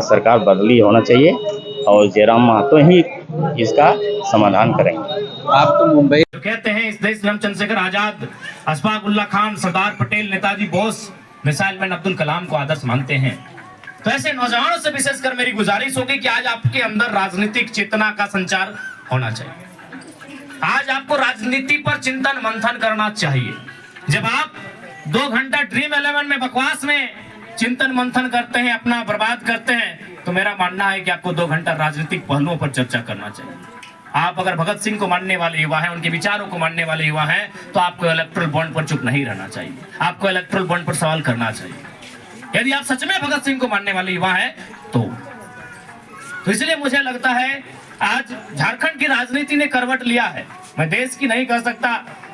सरकार बदली होना चाहिए और जयराम महतो ही इसका समाधान करेंगे। आप तो मुंबई कहते हैं इस देश में हम चंद्रशेखर आजाद, अशफाक उल्लाह खान, सरदार पटेल, नेताजी बोस, मिसाइल मैन अब्दुल कलाम को आदर्श मानते हैं। तो ऐसे नौजवानों से विशेषकर मेरी गुजारिश होगी कि आज आपके अंदर राजनीतिक चेतना का संचार होना चाहिए। आज आपको राजनीति पर चिंतन मंथन करना चाहिए। जब आप 2 घंटा ड्रीम 11 में बकवास में चिंतन मंथन करते हैं, अपना बर्बाद करते हैं, तो मेरा मानना है कि आपको 2 घंटा राजनीतिक पहलुओं पर चर्चा करना चाहिए। आप अगर भगत सिंह को मानने वाले युवा हैं, उनके विचारों को मानने वाले युवा हैं, तो आपको इलेक्टोरल बॉन्ड पर चुप नहीं रहना चाहिए, आपको इलेक्टोरल बॉन्ड पर सवाल करना चाहिए। यदि आप सच में भगत सिंह को मानने वाले युवा हैं तो इसलिए मुझे लगता है आज झारखंड की राजनीति ने करवट लिया है। मैं देश की नहीं कह सकता,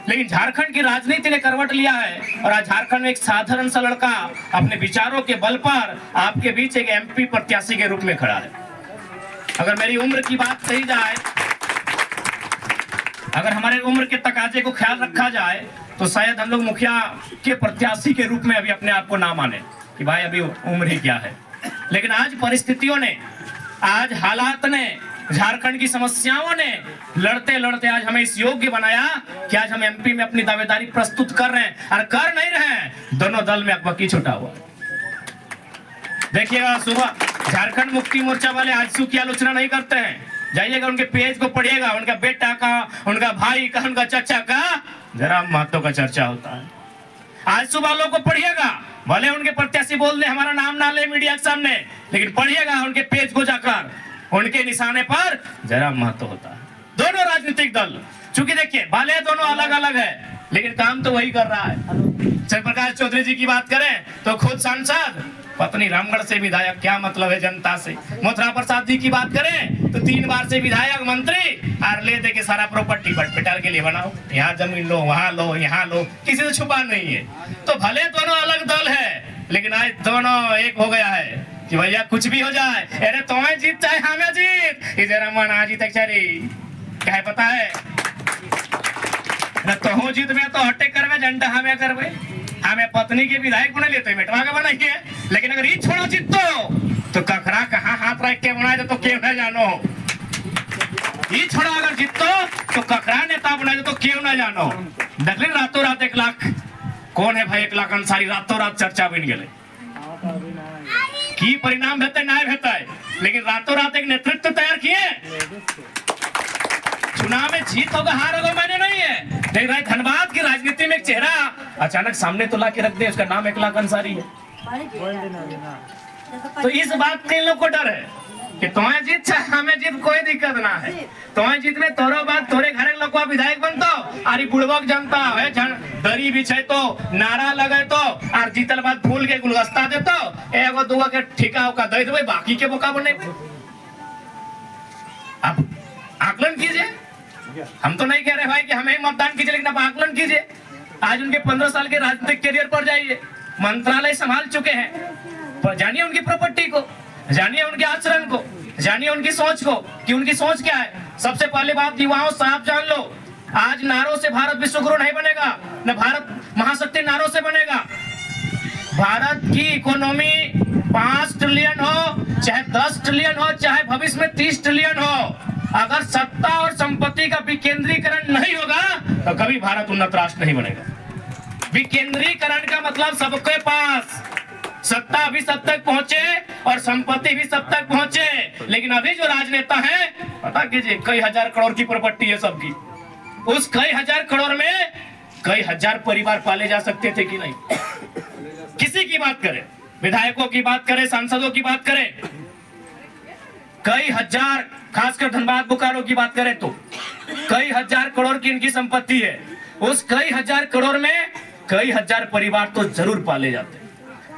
लेकिन झारखंड की राजनीति ने करवट लिया है और आज झारखंड में एक साधारण सा लड़का अपने विचारों के बल पर आपके बीच एक एमपी प्रत्याशी के रूप में खड़ा है। अगर मेरी उम्र की बात कही जाए, अगर हमारे उम्र के तकाजे को ख्याल रखा जाए, तो शायद हम लोग मुखिया के प्रत्याशी के रूप में अभी अपने आप को ना माने कि भाई अभी उम्र ही क्या है। लेकिन आज परिस्थितियों ने, आज हालात ने, झारखंड की समस्याओं ने लड़ते लड़ते आज हमें इस योग्य बनाया कि आज हम एमपी में अपनी दावेदारी प्रस्तुत कर रहे हैं। और कर नहीं रहे हैं, दोनों दल में अकबकी छुटा हुआ। देखिएगा, सुबह झारखंड मुक्ति मोर्चा वाले आजसू की आलोचना नहीं करते हैं। जाइएगा उनके पेज को पढ़िएगा, उनका बेटा का, उनका भाई का, उनका चाचा का, जयराम महतो का चर्चा होता है। आजसू वालों को पढ़िएगा, भले उनके प्रत्याशी बोल दे हमारा नाम ना ले मीडिया के सामने, लेकिन पढ़िएगा उनके पेज को जाकर, उनके निशाने पर जयराम महतो होता है। दोनों राजनीतिक दल, चूंकि देखिए भले दोनों अलग अलग है, लेकिन काम तो वही कर रहा है। जयप्रकाश चौधरी जी की बात करें तो खुद सांसद, पत्नी रामगढ़ से विधायक, क्या मतलब है जनता से। मोथरा प्रसाद जी की बात करें तो 3 बार से विधायक, मंत्री, और ले दे के सारा प्रॉपर्टी बटपिटार के लिए बनाओ, यहाँ जमीन लो, वहां लो, यहाँ लो, किसी से छुपा नहीं है। तो भले दोनों अलग दल है, लेकिन आज दोनों एक हो गया है कि भैया कुछ भी हो जाए, अरे तुम्हें जीत चाहे हमें जीत, इधर ना जीत क्या पता है न, तो जीत में तो हटे करवे, झंडा हमें करवे, हमें पत्नी के विधायक बना लेते मेटवा के बनाइए। लेकिन अगर ये छोड़ो जीतो तो कखरा कहाँ हाथ रख के बनाए तो क्यों न जानो, ये छोड़ा अगर जीतो तो कखरा नेता बनाए तो क्यों न जानो। देखले रातों रात 1 लाख, कौन है भाई 1 लाख अंसारी, रातों रात चर्चा बन गए की परिणाम भेते ना भेते, लेकिन रातों रात एक नेतृत्व तैयार किए। चुनाव में जीत होगा हार होगा मैंने नहीं है, देख रहे धनबाद की राजनीति में एक चेहरा अचानक सामने तो ला के रख दे, उसका नाम 1 लाख अंसारी है। तो इस बात के लोग को डर है कि तुम्हें जीत चाहे हमें जीत, कोई दिक्कत ना है। तुम्हें जीत में तोरो बात, तोरे घर लोग विधायक बनतो, अरे बुड़बक जनता है, दरी बिछे तो, नारा लगे तो, और जीतल बाद फूल के गुलदस्ता दे तो, एगो दूगो के ठिका उका दे दे, बाकी के बोका बने। अब आकलन कीजिए, हम तो नहीं कह रहे भाई कि हमें मतदान कीजिए, लेकिन आप आकलन कीजिए। आज उनके 15 साल के राजनीतिक करियर पर जाइए, मंत्रालय संभाल चुके हैं, जानिए उनकी प्रॉपर्टी को, जानिए उनके आचरण को, जानिए उनकी सोच को कि उनकी सोच क्या है। सबसे पहले बात युवाओं साफ जान लो, आज नारों से भारत विश्वगुरु नहीं बनेगा, न भारत महाशक्ति नारों से बनेगा। भारत की इकोनॉमी 5 ट्रिलियन हो, चाहे 10 ट्रिलियन हो, चाहे भविष्य में 30 ट्रिलियन हो, अगर सत्ता और संपत्ति का विकेंद्रीकरण नहीं होगा तो कभी भारत उन्नत राष्ट्र नहीं बनेगा। विकेंद्रीकरण का मतलब सबके पास सत्ता भी सब तक पहुंचे और संपत्ति भी सब तक पहुंचे। लेकिन अभी जो राजनेता है, पता कीजिए कई हजार करोड़ की प्रॉपर्टी है सबकी, उस कई हजार करोड़ में कई हजार परिवार पाले जा सकते थे कि नहीं। किसी की बात करें, विधायकों की बात करें, सांसदों की बात करें, कई हजार, खासकर धनबाद बोकारो की बात करें तो कई हजार करोड़ की इनकी संपत्ति है। उस कई हजार करोड़ में कई हजार परिवार तो जरूर पाले जाते,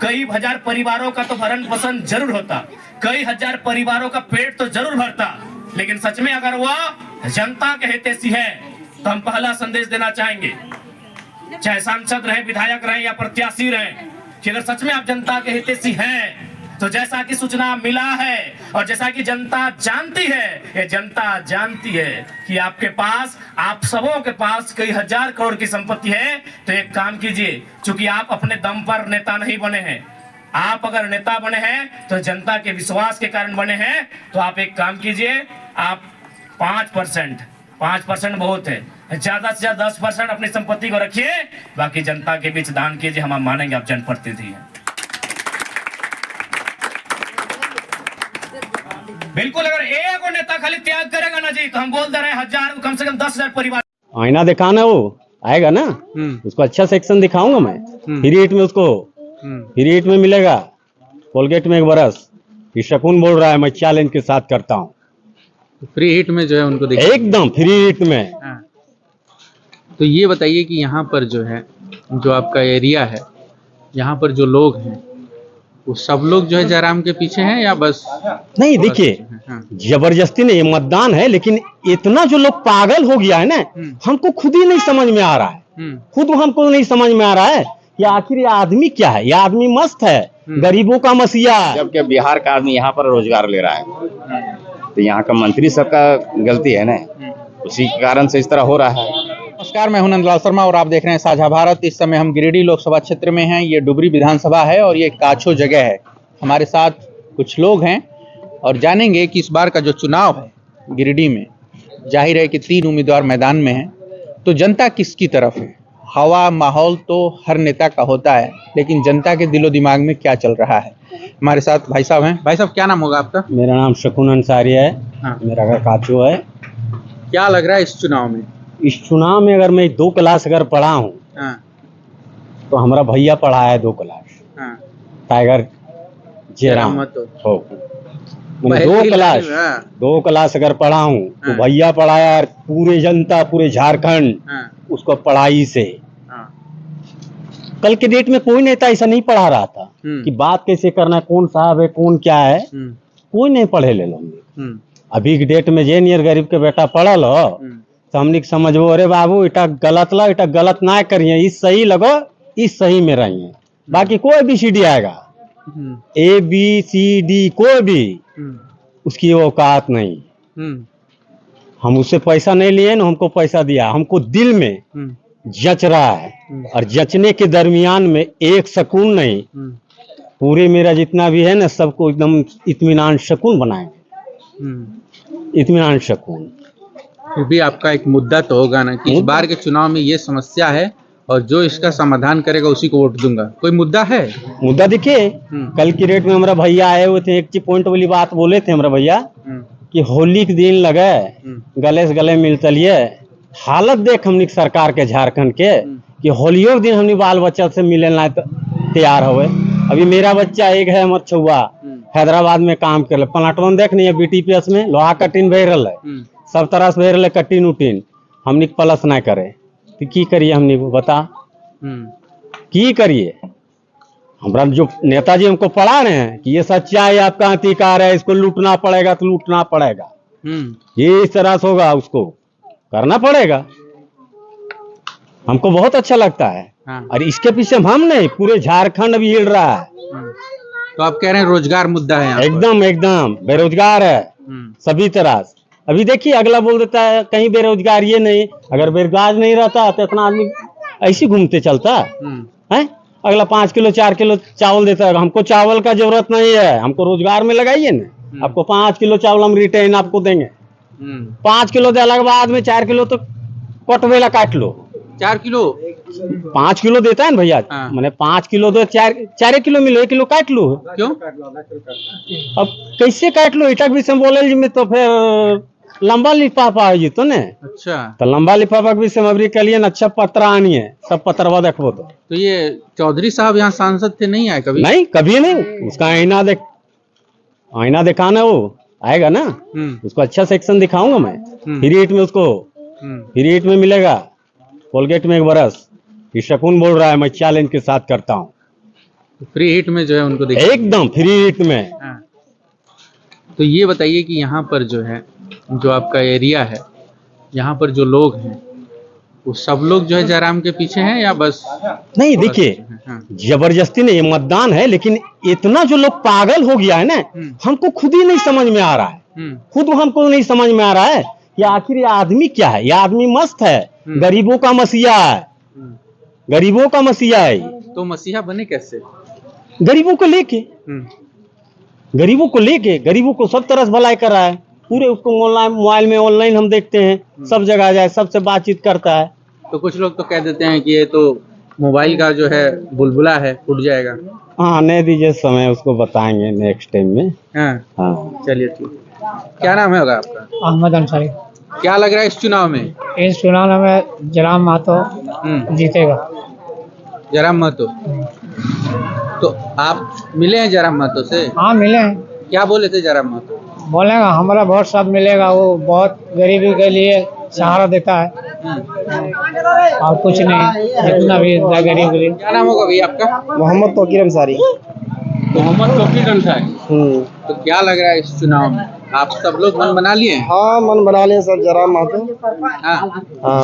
कई हजार परिवारों का तो भरण पोषण जरूर होता, कई हजार परिवारों का पेट तो जरूर भरता। लेकिन सच में अगर वह जनता के हितैषी है तो हम पहला संदेश देना चाहेंगे, चाहे सांसद रहे, विधायक रहे या प्रत्याशी रहे, कि अगर सच में आप जनता के हितैषी हैं तो जैसा कि सूचना मिला है और जैसा कि जनता जानती है, ये जनता जानती है कि आपके पास, आप सबों के पास कई हजार करोड़ की संपत्ति है। तो एक काम कीजिए, चूंकि आप अपने दम पर नेता नहीं बने हैं, आप अगर नेता बने हैं तो जनता के विश्वास के कारण बने हैं, तो आप एक काम कीजिए, आप 5% बहुत है, ज्यादा से ज्यादा 10% अपनी संपत्ति को रखिए, बाकी जनता के बीच दान कीजिए। हम मानेंगे आप जनप्रतिनिधि हैं। बिल्कुल, अगर एक नेता खाली त्याग करेगा ना जी, तो हम बोल दे रहे हैं हजार, कम से कम 10,000 परिवार। आईना दिखाना, वो आएगा ना, उसको अच्छा सेक्शन दिखाऊंगा मैं। फ्री हिट में उसको फ्री हिट में मिलेगा, कोलगेट में 1 बरस। ये शकुन बोल रहा है, मैं चैलेंज के साथ करता हूँ। फ्री हिट में जो है उनको एकदम फ्री हिट में। तो ये बताइए कि यहाँ पर जो है, जो आपका एरिया है, यहाँ पर जो लोग हैं वो सब लोग जो है जयराम के पीछे हैं या बस? नहीं, देखिए, जबरदस्ती नहीं, ये मतदान है, लेकिन इतना जो लोग पागल हो गया है ना, हमको खुद ही नहीं समझ में आ रहा है। खुद हमको नहीं समझ में आ रहा है कि आखिर ये आदमी क्या है। ये आदमी मस्त है, गरीबों का मसीहा है। जबकि बिहार का आदमी यहाँ पर रोजगार ले रहा है, तो यहाँ का मंत्री सबका गलती है ना, उसी के कारण से इस तरह हो रहा है। नमस्कार, मैं हूं नंदलाल शर्मा और आप देख रहे हैं साझा भारत। इस समय हम गिरिडीह लोकसभा क्षेत्र में हैं। ये डुबरी विधानसभा है और ये काछो जगह है। हमारे साथ कुछ लोग हैं और जानेंगे कि इस बार का जो चुनाव है गिरिडीह में, जाहिर है कि 3 उम्मीदवार मैदान में हैं, तो जनता किसकी तरफ है। हवा माहौल तो हर नेता का होता है, लेकिन जनता के दिलो दिमाग में क्या चल रहा है। हमारे साथ भाई साहब हैं। भाई साहब, क्या नाम होगा आपका? मेरा नाम शकुन अंसारी है। मेरा घर काचो है। क्या लग रहा है इस चुनाव में? इस चुनाव में अगर मैं 2 क्लास अगर पढ़ा हूँ, तो हमारा भैया पढ़ा है 2 क्लास, टाइगर जयराम हो। मैं 2 क्लास अगर पढ़ा हूँ, तो भैया पढ़ाया पूरे जनता, पूरे झारखंड उसको पढ़ाई से। कल के डेट में कोई नेता ऐसा नहीं पढ़ा रहा था कि बात कैसे करना है, कौन साहब है, कौन क्या है, कोई नहीं पढ़े ले लो। अभी के डेट में जे नियर गरीब के बेटा पढ़ल हो, तो हमने समझबो, अरे बाबू इटा गलत लो, इटा गलत ना करिए, इस सही लगो, इस सही में रहिए। बाकी कोई भी सीडी आएगा, ABCD कोई भी, उसकी औकात नहीं। हम उससे पैसा नहीं लिए ना, हमको पैसा दिया, हमको दिल में जच रहा है, और जचने के दरमियान में एक सुकून नहीं, पूरे मेरा जितना भी है ना, सबको एकदम इत्मीनान सुकून बनाएंगे। इत्मीनान सुकून। फिर भी आपका एक मुद्दा तो होगा ना कि इस बार के चुनाव में ये समस्या है और जो इसका समाधान करेगा उसी को वोट दूंगा। कोई मुद्दा है? मुद्दा देखिए, कल की डेट में हमारा भैया आए हुए थे, एक पॉइंट वाली बात बोले थे हमारा भैया कि होली के दिन लगे, गले से गले मिल चलिए। हालत देख हमने सरकार के झारखंड के कि होलियों के दिन हमने बाल बच्चा से मिले ना तैयार हुए। अभी मेरा बच्चा एक है मच्छुआ, हैदराबाद में काम कर, प्लाटवन देख नहीं है, BTPS में लोहा कटिन बह रहा है, सब तरह से बह रहा है, कटिन उटिन, हमने प्लस ना करे तो की करिए। हमने बता की करिए। हमारा जो नेताजी हमको पढ़ा रहे हैं कि ये सच्चाई आपका अधिकार है, इसको लूटना पड़ेगा तो लूटना पड़ेगा, ये इस तरह से होगा, उसको करना पड़ेगा। हमको बहुत अच्छा लगता है। और इसके पीछे हम नहीं, पूरे झारखंड अभी हिल रहा है। तो आप कह रहे हैं रोजगार मुद्दा है यहाँ एकदम एकदम बेरोजगार है सभी तरह से। अभी देखिए, अगला बोल देता है कहीं बेरोजगार ये नहीं, अगर बेरोजगार नहीं रहता तो इतना आदमी ऐसे घूमते चलता है। अगला 5 किलो 4 किलो चावल देता है, हमको चावल का जरूरत नहीं है, हमको रोजगार में लगाइए ना। आपको 5 किलो चावल हम रिटेन आपको देंगे। 5 किलो देने के बाद में 4 किलो तो कटवेला काट लो। 4 किलो 5 किलो देता है ना भैया, मैंने 5 किलो दो, 4 किलो मिलो, 1 किलो काट लो। क्यों? अब कैसे काट लो, इटक भी से बोले जी में तो फिर लंबा लिफाफा है जी तो ने। अच्छा, तो लंबा लिफाफा के विषय में अभी कलिए ना, अच्छा पत्रा आनी है, सब पत्रवा देखो। तो ये चौधरी साहब यहाँ सांसद थे, नहीं आए कभी? नहीं, कभी नहीं। उसका आईना दिखाना, वो आएगा ना, उसको अच्छा सेक्शन दिखाऊंगा मैं। फ्री हिट में उसको फ्री हिट में मिलेगा, कोलगेट में 1 बरस। ये शकुन बोल रहा है, मैं चैलेंज के साथ करता हूँ। फ्री हिट में जो है उनको एकदम फ्री हिट में। तो ये बताइए कि यहाँ पर जो है, जो आपका एरिया है, यहाँ पर जो लोग हैं वो सब लोग जो है जयराम के पीछे हैं या बस? नहीं, देखिए, जबरदस्ती नहीं, ये मतदान है, लेकिन इतना जो लोग पागल हो गया है ना, हमको खुद ही नहीं समझ में आ रहा है। खुद हमको नहीं समझ में आ रहा है कि आखिर ये आदमी क्या है। ये आदमी मस्त है, गरीबों का मसीहा है, गरीबों का मसीहा है। तो मसीहा बने कैसे? गरीबों को लेके, गरीबों को सब तरह से भलाई कर रहा है। पूरे उसको मोबाइल में ऑनलाइन हम देखते हैं, सब जगह जाए, सबसे बातचीत करता है। तो कुछ लोग तो कह देते हैं कि ये तो मोबाइल का जो है बुलबुला है, फूट जाएगा। हाँ, नहीं दीजिए समय, उसको बताएंगे नेक्स्ट टाइम में। हाँ, चलिए ठीक। क्या नाम है होगा आपका? अहमद अंसारी। क्या लग रहा है इस चुनाव में? इस चुनाव में जयराम महतो जीतेगा। जयराम महतो। तो आप मिले हैं जयराम महतो से? हाँ, मिले हैं। क्या बोले थे जयराम महतो? बोलेगा हमारा बहुत सब मिलेगा, वो बहुत गरीबी के लिए सहारा देता है और कुछ नहीं, जितना भी गरीब। क्या नाम होगा भैया आपका? मोहम्मद तौकीर अंसारी। मोहम्मद तौकीर अंसारी। तो क्या लग रहा है इस चुनाव में? आप सब लोग मन बना लिए हैं? हाँ, मन बना लिए सब। जयराम महतो। हाँ।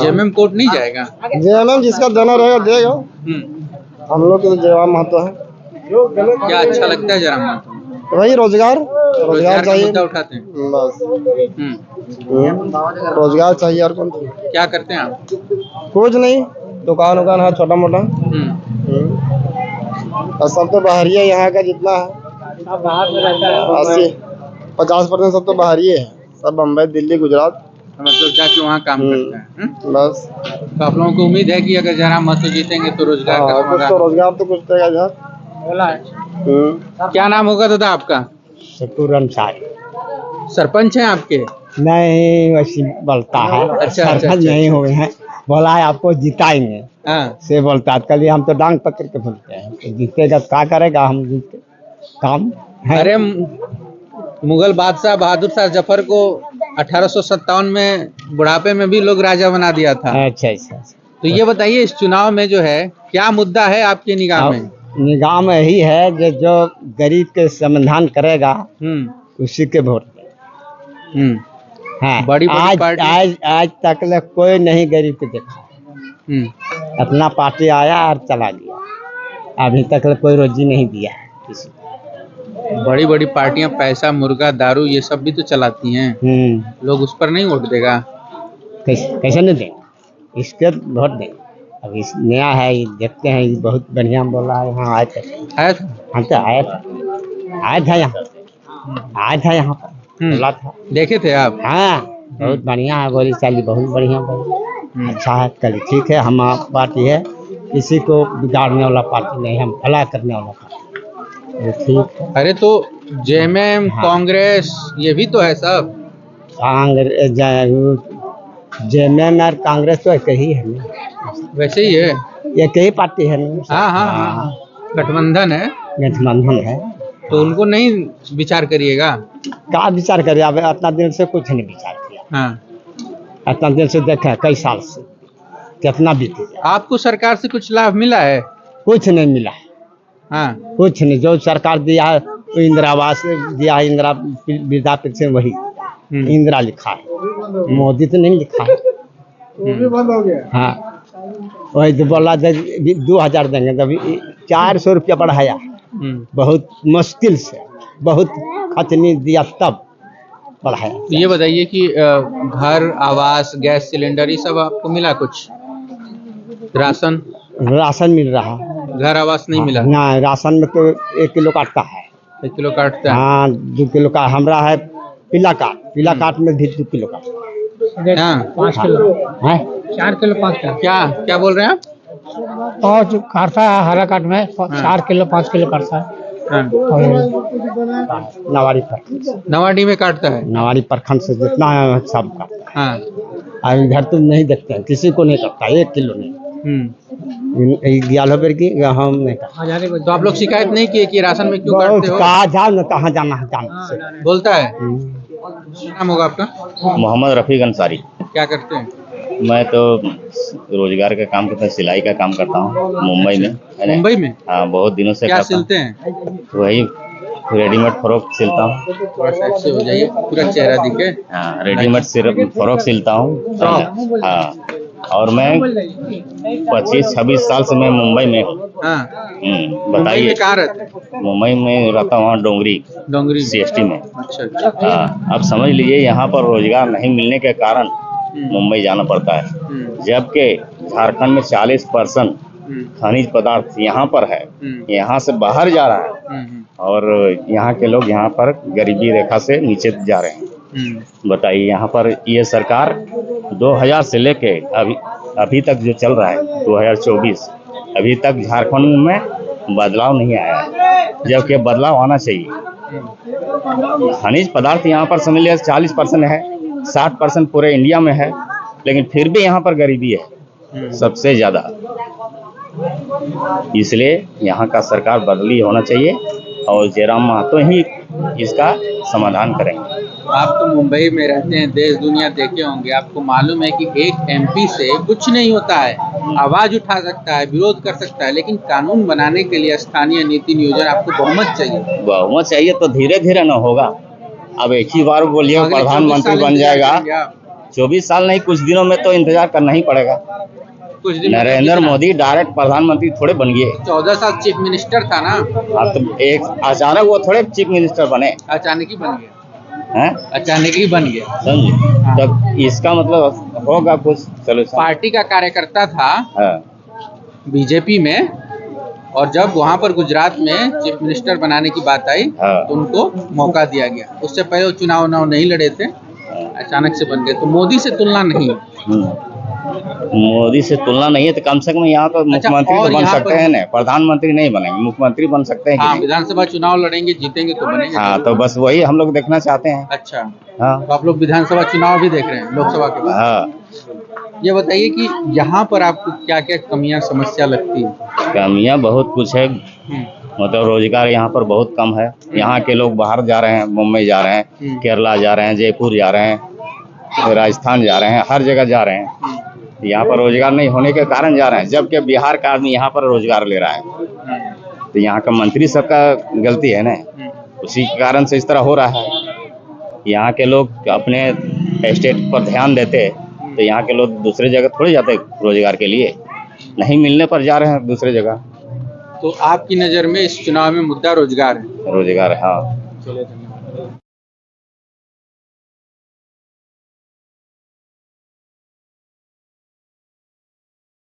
जेएमएम कोर्ट नहीं जाएगा? जेएमएम जिसका देना रहेगा देगा। हम लोग तो जयराम महतो है। क्या अच्छा लगता है जयराम महतो? वही रोजगार का मुद्दा उठाते हैं। बस। रोजगार चाहिए और कौन। क्या करते हैं आप? कुछ नहीं, दुकान है छोटा मोटा। और सब तो बाहरी है, यहाँ का जितना है बाहर में रहता है। 80-50% सब तो बाहरी है, सब बम्बई, दिल्ली, गुजरात। मतलब जाके वहाँ काम करते हैं। बस। तो आप लोगों को उम्मीद है कि अगर जयराम महतो जीतेंगे तो रोजगार का कुछ तो रोजगार तो कुछ देगा इधर। बोला है। क्या नाम होगा दादा आपका? शकूर अंसारी। सरपंच हैं आपके? नहीं, वैसी बोलता है। सरपंच नहीं हुए हैं, बोला है आपको जिताएंगे। हाँ। से बोलता है, कल हम तो डांग पकड़ के बोलते हैं, तो जीतेगा तो क्या करेगा, हम जीते काम है। अरे मुगल बादशाह बहादुर शाह जफर को 1857 में बुढ़ापे में भी लोग राजा बना दिया था। अच्छा। तो ये बताइए इस चुनाव में जो है क्या मुद्दा है आपकी निगाह में? निगाह में यही है कि जो गरीब के समाधान करेगा उसी के वोट दें। हाँ, बड़ी पार्टी आज तक कोई नहीं गरीब के देखा। अपना पार्टी आया और चला गया, अभी तक कोई रोजी नहीं दिया है किसी को। बड़ी पार्टियां पैसा, मुर्गा, दारू ये सब भी तो चलाती हैं। लोग उस पर नहीं वोट देगा? कैसे नहीं देंगे, इसके वोट देंगे। अब इस नया है, ये देखते हैं, ये बहुत बढ़िया बोला है। हाँ, आया था। हम तो आया था यहाँ पर बोला था। देखे थे आप? हाँ, बहुत बढ़िया है, बोली चाली बहुत बढ़िया बोली। अच्छा है, कल ठीक है, हम पार्टी है, किसी को बिगाड़ने वाला पार्टी नहीं, हम भला करने वाला पार्टी। ठीक है। अरे तो जेएमएम, कांग्रेस ये भी तो है सब। कांग्रेस, जेएमएम और कांग्रेस तो एक ही है ना, वैसे ही है, एक ही पार्टी है ना। हाँ, गठबंधन है। गठबंधन है, तो उनको नहीं विचार करिएगा? क्या विचार करिए, अब इतना दिन से कुछ नहीं विचार किया। हाँ। इतना दिन से देखा, कई साल से कितना बीते। आपको सरकार से कुछ लाभ मिला है? कुछ नहीं मिला। हाँ। कुछ नहीं, जो सरकार दिया है तो इंदिरा आवास दिया है, इंदिरा वृद्धा पेंशन वही इंदिरा लिखा है, मोदी तो नहीं लिखा है। वो भी बंद हो गया। हाँ, वही तो बोला 2000 देंगे, तभी 400 रुपया बढ़ाया। बहुत मुश्किल से, बहुत खतनी दिया तब बढ़ाया। तो ये बताइए कि घर, आवास, गैस सिलेंडर ये सब आपको मिला? कुछ राशन मिल रहा, घर आवास नहीं मिला? ना, राशन में तो 1 किलो काटता है। 1 किलो काटता है? हाँ, 2 किलो का हमारा है। पीला काट में भी 2 किलो काटता है। हाँ, 5 किलो है, 4 किलो 5 किलो। क्या बोल रहे हैं आप? और जो काटता है हरा काट में 4 किलो 5 किलो काटता है। नवाड़ी में काटता है। नवाड़ी प्रखंड से जितना है सब काटता है। हाँ। इधर तो नहीं देखते हैं, किसी को नहीं काटता, 1 किलो नहीं। हम नहीं काटते। तो आप लोग शिकायत नहीं किए कि राशन में क्यों काटते हो? कहाँ जाना है, बोलता है। नाम होगा आपका? मोहम्मद रफीक अंसारी। क्या करते हैं? मैं तो रोजगार का काम करता हूँ, सिलाई का काम करता हूँ मुंबई में। मुंबई में? हाँ, बहुत दिनों से। क्या सिलते हैं? वही रेडीमेड फ्रॉक सिलता हूँ। थोड़ा सा ऐसे हो जाइए, पूरा चेहरा दिखे। हाँ, रेडीमेड सिर्फ फ्रॉक सिलता हूँ। हाँ, और मैं 25-26 साल से मैं मुंबई में हूँ। बताइए कहाँ रहते हैं? मुंबई में रहता हूँ, डोंगरी CST में। अच्छा। हाँ, अब समझ लीजिए यहाँ पर रोजगार नहीं मिलने के कारण मुंबई जाना पड़ता है, जबकि झारखंड में 40% खनिज पदार्थ यहाँ पर है, यहाँ से बाहर जा रहा है और यहाँ के लोग यहाँ पर गरीबी रेखा से नीचे जा रहे हैं। बताइए, यहाँ पर ये सरकार 2000 से लेके अभी तक जो चल रहा है 2024 अभी तक झारखंड में बदलाव नहीं आया है, जबकि बदलाव आना चाहिए। खनिज पदार्थ यहाँ पर समझ लिया 40% है, 60% पूरे इंडिया में है, लेकिन फिर भी यहाँ पर गरीबी है सबसे ज़्यादा। इसलिए यहाँ का सरकार बदली होना चाहिए और जयराम महतो ही इसका समाधान करेंगे। आप तो मुंबई में रहते हैं, देश दुनिया देखे होंगे, आपको मालूम है कि एक एमपी से कुछ नहीं होता है, आवाज उठा सकता है, विरोध कर सकता है, लेकिन कानून बनाने के लिए स्थानीय नीति नियोजन आपको बहुमत चाहिए। बहुमत चाहिए तो धीरे धीरे न होगा। अब एक ही बार बोलिए प्रधानमंत्री बन जाएगा, 24 साल नहीं, कुछ दिनों में तो इंतजार करना ही पड़ेगा। कुछ दिन नरेंद्र मोदी डायरेक्ट प्रधानमंत्री थोड़े बन गए, 14 साल चीफ मिनिस्टर था ना। अब तो एक अचानक वो थोड़े चीफ मिनिस्टर बने, अचानक ही बन गया हैं? अचानक ही बन गया, समझे? तब इसका मतलब होगा कुछ सलूशन। पार्टी का कार्यकर्ता था बीजेपी में, और जब वहाँ पर गुजरात में चीफ मिनिस्टर बनाने की बात आई तो उनको मौका दिया गया। उससे पहले वो चुनाव नहीं लड़े थे, अचानक से बन गए। तो मोदी से तुलना नहीं है। मोदी से तुलना नहीं है तो कम से कम यहाँ तो मुख्यमंत्री तो बन सकते हैं ना, प्रधानमंत्री नहीं बनेंगे, मुख्यमंत्री बन सकते हैं। हाँ, विधानसभा चुनाव लड़ेंगे, जीतेंगे तो बनेंगे। हाँ, तो बस वही हम लोग देखना चाहते हैं। अच्छा, हाँ, तो आप लोग विधानसभा चुनाव भी देख रहे हैं, लोकसभा के बाद। हाँ, ये बताइए कि यहाँ पर आपको क्या क्या कमियां, समस्या लगती है? कमियाँ बहुत कुछ है, मतलब रोजगार यहाँ पर बहुत कम है। यहाँ के लोग बाहर जा रहे हैं, मुंबई जा रहे हैं, केरला जा रहे हैं, जयपुर जा रहे हैं, राजस्थान जा रहे हैं, हर जगह जा रहे हैं। यहाँ पर रोजगार नहीं होने के कारण जा रहे हैं, जबकि बिहार का आदमी यहाँ पर रोजगार ले रहा है। तो यहाँ का मंत्री सबका गलती है ना, उसी के कारण से इस तरह हो रहा है। यहाँ के लोग अपने स्टेट पर ध्यान देते तो यहाँ के लोग दूसरे जगह थोड़े जाते रोजगार के लिए, नहीं मिलने पर जा रहे हैं दूसरे जगह। तो आपकी नज़र में इस चुनाव में मुद्दा रोजगार है? रोजगार, हाँ। चलिए, धन्यवाद।